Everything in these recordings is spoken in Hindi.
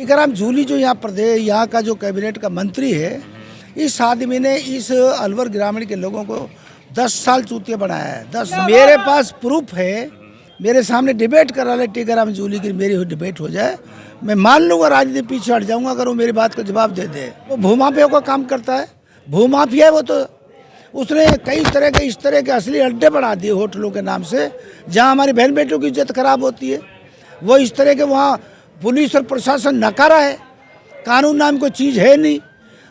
टीकाराम जूली जो यहाँ का जो कैबिनेट का मंत्री है, इस आदमी ने इस अलवर ग्रामीण के लोगों को 10 साल चूतिया बनाया है। 10 मेरे पास प्रूफ है, मेरे सामने डिबेट करा ले टीकाराम जूली की, मेरी डिबेट हो जाए, मैं मान लूंगा, राजनीति पीछे हट जाऊंगा अगर वो मेरी बात का जवाब दे दे। वो भूमाफिया का काम करता है, भूमाफिया है वो, तो उसने कई तरह के इस तरह के असली अड्डे बढ़ा दिए होटलों के नाम से, जहाँ हमारी बहन बेटियों की इज्जत खराब होती है। वो इस तरह के वहाँ पुलिस और प्रशासन नकारा है, कानून नाम कोई चीज़ है नहीं।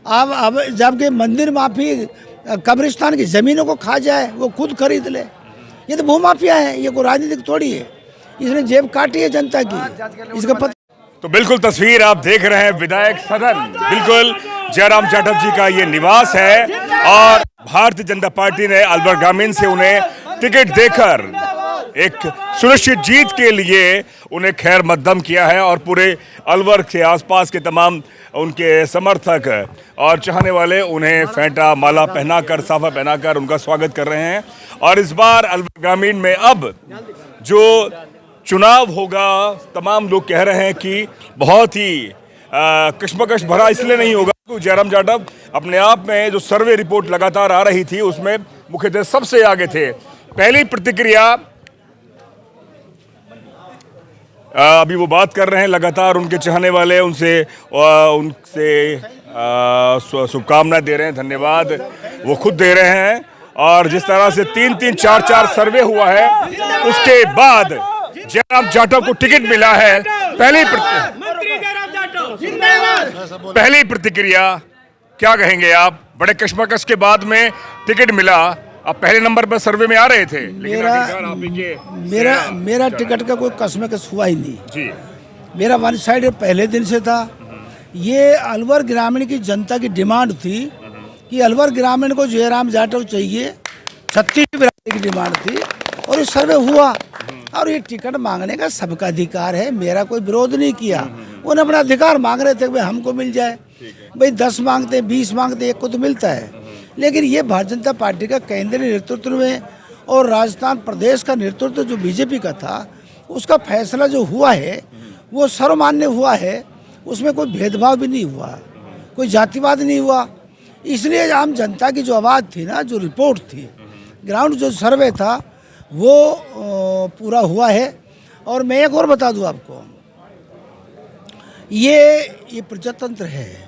अब जबकि मंदिर माफी कब्रिस्तान की ज़मीनों को खा जाए, वो खुद खरीद ले, ये तो भूमाफिया है, ये कोई राजनीतिक थोड़ी है। इसने जेब काटी है जनता की, इसका पता। तो बिल्कुल तस्वीर आप देख रहे हैं विधायक सदन, बिल्कुल जयराम जाटव जी का ये निवास है और भारतीय जनता पार्टी ने अलवर ग्रामीण से उन्हें टिकट देकर एक सुनिश्चित जीत के लिए उन्हें खैर मकदम किया है और पूरे अलवर के आसपास के तमाम उनके समर्थक और चाहने वाले उन्हें फेंटा माला पहनाकर, साफा पहनाकर उनका स्वागत कर रहे हैं। और इस बार अलवर ग्रामीण में अब जो चुनाव होगा, तमाम लोग कह रहे हैं कि बहुत ही कश्मकश भरा इसलिए नहीं होगा क्योंकि जयराम जाटव अपने आप में जो सर्वे रिपोर्ट लगातार आ रही थी उसमें मुख्यतः सबसे आगे थे। पहली प्रतिक्रिया अभी वो बात कर रहे हैं, लगातार उनके चाहने वाले उनसे शुभकामनाएं दे रहे हैं, धन्यवाद वो खुद दे रहे हैं। और जिस तरह से 3-3, 4-4 सर्वे हुआ है, उसके बाद जयराम जाटव को टिकट मिला है। पहली प्रतिक्रिया क्या कहेंगे आप? बड़े कश्मकश के बाद में टिकट मिला, आप पहले नंबर पर सर्वे में आ रहे थे, मेरा टिकट का कोई कश्मकश हुआ ही नहीं जी। मेरा वन साइड पहले दिन से था। ये अलवर ग्रामीण की जनता की डिमांड थी कि अलवर ग्रामीण को जयराम जाटव चाहिए, 36 की डिमांड थी और ये सर्वे हुआ। और ये टिकट मांगने का सबका अधिकार है, मेरा कोई विरोध नहीं किया। उन्हें अपना अधिकार मांग रहे थे, भाई हमको मिल जाए, भाई 10 मांगते 20 मांगते, एक को तो मिलता है। लेकिन ये भारतीय जनता पार्टी का केंद्रीय नेतृत्व में और राजस्थान प्रदेश का नेतृत्व जो बीजेपी का था, उसका फैसला जो हुआ है वो सर्वमान्य हुआ है, उसमें कोई भेदभाव भी नहीं हुआ, कोई जातिवाद नहीं हुआ। इसलिए आम जनता की जो आवाज़ थी ना, जो रिपोर्ट थी, ग्राउंड जो सर्वे था, वो पूरा हुआ है। और मैं एक और बता दूं आपको, ये प्रजातंत्र है,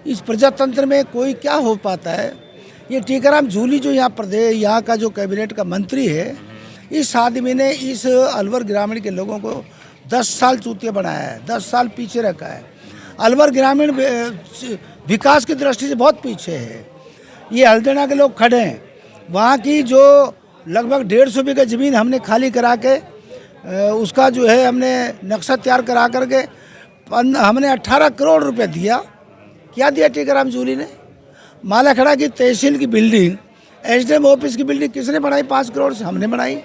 इस प्रजातंत्र में कोई क्या हो पाता है। ये टीकाराम जूली जो यहाँ का जो कैबिनेट का मंत्री है, इस आदमी ने इस अलवर ग्रामीण के लोगों को 10 साल चूतिया बनाया है, 10 साल पीछे रखा है। अलवर ग्रामीण विकास की दृष्टि से बहुत पीछे है। ये हल्दना के लोग खड़े हैं, वहाँ की जो लगभग 150 बीघा ज़मीन हमने खाली करा के उसका जो है हमने नक्शा तैयार करा करके हमने 18 करोड़ रुपए दिया। क्या दिया टीकाराम जूली ने? मालाखड़ा की तहसील की बिल्डिंग, एसडीएम ऑफिस की बिल्डिंग किसने बनाई? 5 करोड़ से हमने बनाई।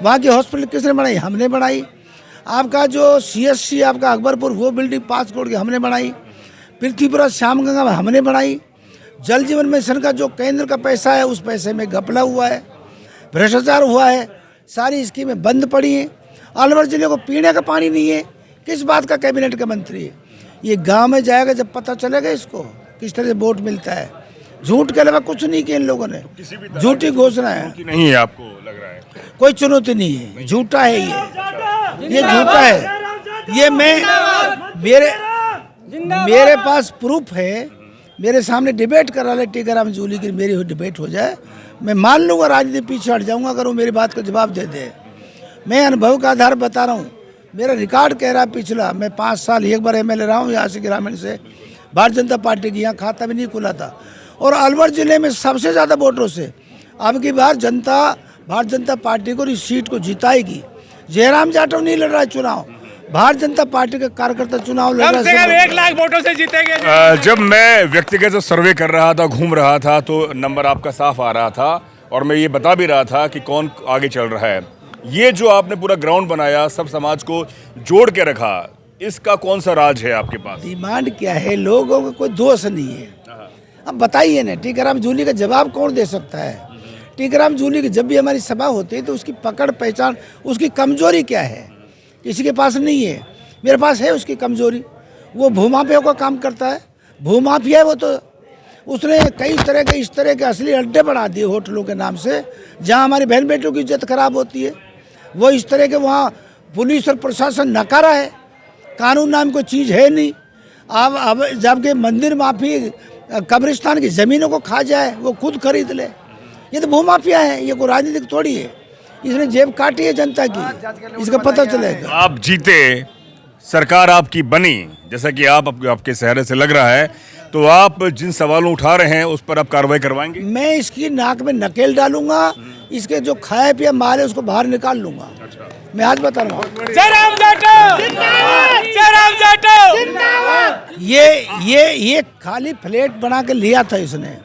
वहाँ की हॉस्पिटल किसने बनाई? हमने बनाई। आपका जो सीएससी आपका अकबरपुर, वो बिल्डिंग 5 करोड़ की हमने बनाई। पृथ्वीपुरा श्याम गंगा में हमने बनाई। जल जीवन मिशन का जो केंद्र का पैसा है, उस पैसे में घपला हुआ है, भ्रष्टाचार हुआ है, सारी स्कीमें बंद पड़ी हैं। अलवर जिले को पीने का पानी नहीं है। किस बात का कैबिनेट का मंत्री है? ये गांव में जाएगा जब पता चलेगा इसको किस तरह से वोट मिलता है। झूठ के अलावा कुछ नहीं किया इन लोगों ने, झूठी घोषणा है। नहीं है आपको लग रहा है? कोई चुनौती नहीं है, झूठा है ये झूठा है। ये मेरे पास प्रूफ है, मेरे सामने डिबेट करा ले टीकाराम जूली की, मेरी डिबेट हो जाए, मैं मान लूंगा, राजनीति पीछे हट जाऊंगा अगर वो मेरी बात का जवाब दे दे। मैं अनुभव का आधार बता रहा हूँ, मेरा रिकॉर्ड कह रहा है पिछला, मैं 5 साल एक बार एमएलए रहा हूँ यहाँ से ग्रामीण से, भारतीय जनता पार्टी की, यहाँ खाता भी नहीं खुला था। और अलवर जिले में सबसे ज़्यादा वोटों से अब की बार जनता भारतीय जनता पार्टी को इस सीट को जिताएगी। जयराम जाटव नहीं लड़ रहा है चुनाव, भारतीय जनता पार्टी के कार्यकर्ता चुनाव लड़ रहे हैं। 1 लाख वोटों से जीतेंगे। जब मैं व्यक्तिगत सर्वे कर रहा था, घूम रहा था, तो नंबर आपका साफ आ रहा था और मैं ये बता भी रहा था कि कौन आगे चल रहा है। ये जो आपने पूरा ग्राउंड बनाया, सब समाज को जोड़ के रखा, इसका कौन सा राज है आपके पास? डिमांड क्या है? लोगों का कोई दोष नहीं है। अब बताइए ना, टीकाराम जूली का जवाब कौन दे सकता है? टीकाराम जूली की जब भी हमारी सभा होती है तो उसकी पकड़ पहचान, उसकी कमजोरी क्या है, किसी के पास नहीं है। मेरे पास है उसकी कमजोरी। वो भूमाफिया का काम करता है। भूमाफिया है वो तो। उसने कई तरह के इस तरह के असली अड्डे बढ़ा दिए होटलों के नाम से, जहाँ हमारी बहन बेटियों की इज्जत खराब होती है। वो इस तरह के वहाँ पुलिस और प्रशासन नकारा है, कानून नाम कोई चीज़ है नहीं। अब जबकि मंदिर माफी कब्रिस्तान की ज़मीनों को खा जाए, वो खुद खरीद ले। ये तो भूमाफिया है, ये कोई राजनीतिक थोड़ी है। इसने जेब काटी है जनता की, इसका पता चलेगा। आप जीते, सरकार आपकी बनी, जैसा कि आपके चेहरे से लग रहा है, तो आप जिन सवालों उठा रहे हैं उस पर आप कार्रवाई करवाएंगे? मैं इसकी नाक में नकेल डालूंगा, इसके जो खाए पिए माल है उसको बाहर निकाल लूंगा। मैं आज बता रहा हूँ, जयराम जाटव जिंदाबाद, जयराम जाटव जिंदाबाद। ये खाली फ्लैट बना के लिया था इसने,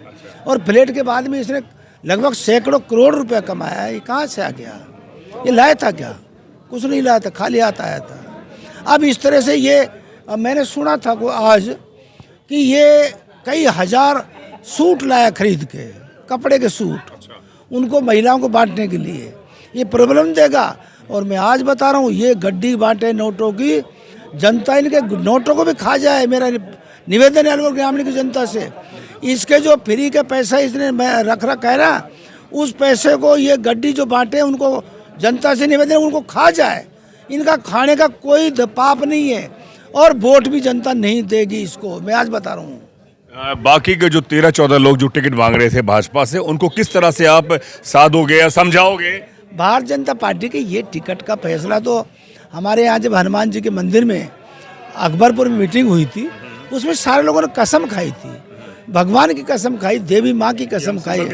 और फ्लैट के बाद में इसने लगभग सैकड़ों करोड़ रुपया कमाया है। ये कहाँ से आ गया? ये लाया था क्या? कुछ नहीं लाया था, खाली आता आया था। अब इस तरह से ये मैंने सुना था को आज कि ये कई हजार सूट लाया खरीद के, कपड़े के सूट, उनको महिलाओं को बांटने के लिए। ये प्रॉब्लम देगा। और मैं आज बता रहा हूँ, ये गड्डी बांटे नोटों की, जनता इनके नोटों को भी खा जाए। मेरा निवेदन है अलवर ग्रामीण की जनता से, इसके जो फ्री के पैसा इसने रख रखा है ना, उस पैसे को ये गड्डी जो बांटे उनको जनता से निवेदन है उनको खा जाए। इनका खाने का कोई पाप नहीं है, और वोट भी जनता नहीं देगी इसको। मैं आज बता रहा हूँ। बाकी के जो 13-14 लोग जो टिकट मांग रहे थे भाजपा से, उनको किस तरह से आप साधोगे या समझाओगे? भारतीय जनता पार्टी के ये टिकट का फैसला तो हमारे यहाँ जब हनुमान जी के मंदिर में अकबरपुर में मीटिंग हुई थी, उसमें सारे लोगों ने कसम खाई थी, भगवान की कसम खाई, देवी माँ की कसम खाई,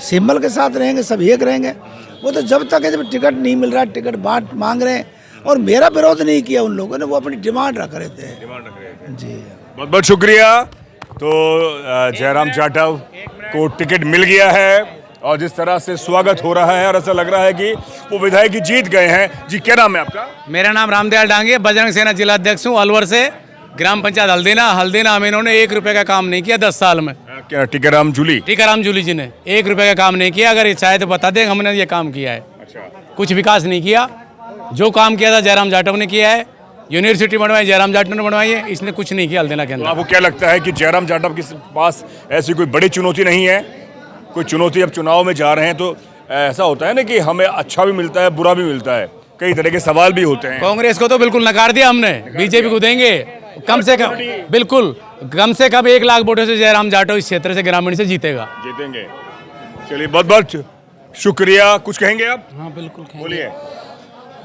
सिंबल के साथ रहेंगे, सब एक रहेंगे। वो तो जब तक है जब टिकट नहीं मिल रहा, टिकट बांट मांग रहे हैं, और मेरा विरोध नहीं किया उन लोगों ने, वो अपनी डिमांड रख रहे थे। जी बहुत बहुत शुक्रिया। तो जयराम जाटव को टिकट मिल गया है, और जिस तरह से स्वागत हो रहा है और ऐसा लग रहा है कि वो विधायक ही जीत गए हैं। जी, क्या नाम है आपका? मेरा नाम रामदयाल डांगे, बजरंग सेना जिला अध्यक्ष हूँ अलवर से। ग्राम पंचायत हल्दीना में इन्होंने 1 रुपए का काम नहीं किया 10 साल में। क्या टीकाराम जूली जी ने 1 रुपए का काम नहीं किया। अगर चाहे तो बता दें, हमने ये काम किया है। कुछ विकास नहीं किया। जो काम किया था जयराम जाटव ने किया है। यूनिवर्सिटी बनवाई जयराम जाटव ने बनवाई है, इसने कुछ नहीं किया हल्दीना के अंदर। आपको क्या लगता है कि जयराम जाटव के पास ऐसी कोई बड़ी चुनौती नहीं है? कोई चुनौती, अब चुनाव में जा रहे हैं तो ऐसा होता है ना कि हमें अच्छा भी मिलता है, बुरा भी मिलता है, कई तरह के सवाल भी होते हैं। कांग्रेस को तो बिल्कुल नकार दिया हमने, बीजेपी को देंगे कम से कम, बिल्कुल कम से कम 1 लाख वोटों से जयराम जाटव इस क्षेत्र से ग्रामीण से जीतेंगे। चलिए, बहुत बहुत शुक्रिया। कुछ कहेंगे आप? हाँ बिल्कुल बोलिए।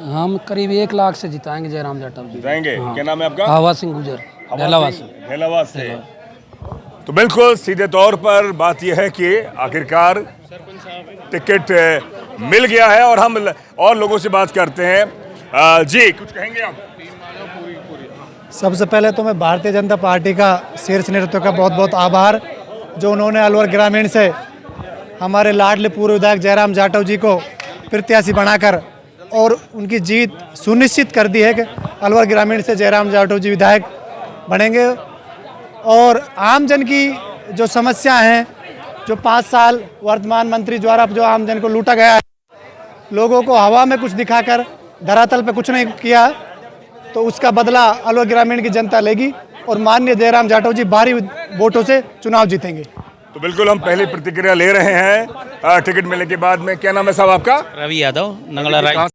हम करीब 1 लाख से जिताएंगे जयराम जाटव जी। जिताएंगे? क्या नाम है आपका? हवा सिंह गुजर, ढेलावास से। तो बिल्कुल सीधे तौर पर बात यह है कि आखिरकार टिकट मिल गया है, और हम और लोगों से बात करते हैं। जी, कुछ कहेंगे आप? सबसे पहले तो मैं भारतीय जनता पार्टी का शीर्ष नेतृत्व का बहुत बहुत आभार, जो उन्होंने अलवर ग्रामीण से हमारे लाडले पूर्व विधायक जयराम जाटव जी को प्रत्याशी बनाकर और उनकी जीत सुनिश्चित कर दी है कि अलवर ग्रामीण से जयराम जाटव जी विधायक बनेंगे। और आम जन की जो समस्या हैं, जो 5 साल वर्तमान मंत्री द्वारा जो आम जन को लूटा गया है, लोगों को हवा में कुछ दिखाकर धरातल पे कुछ नहीं किया, तो उसका बदला अलवर ग्रामीण की जनता लेगी, और माननीय जयराम जाटव जी भारी वोटों से चुनाव जीतेंगे। तो बिल्कुल हम पहली प्रतिक्रिया ले रहे हैं टिकट मिलने के बाद में। क्या नाम है साहब आपका? रवि यादव, नंगला राय।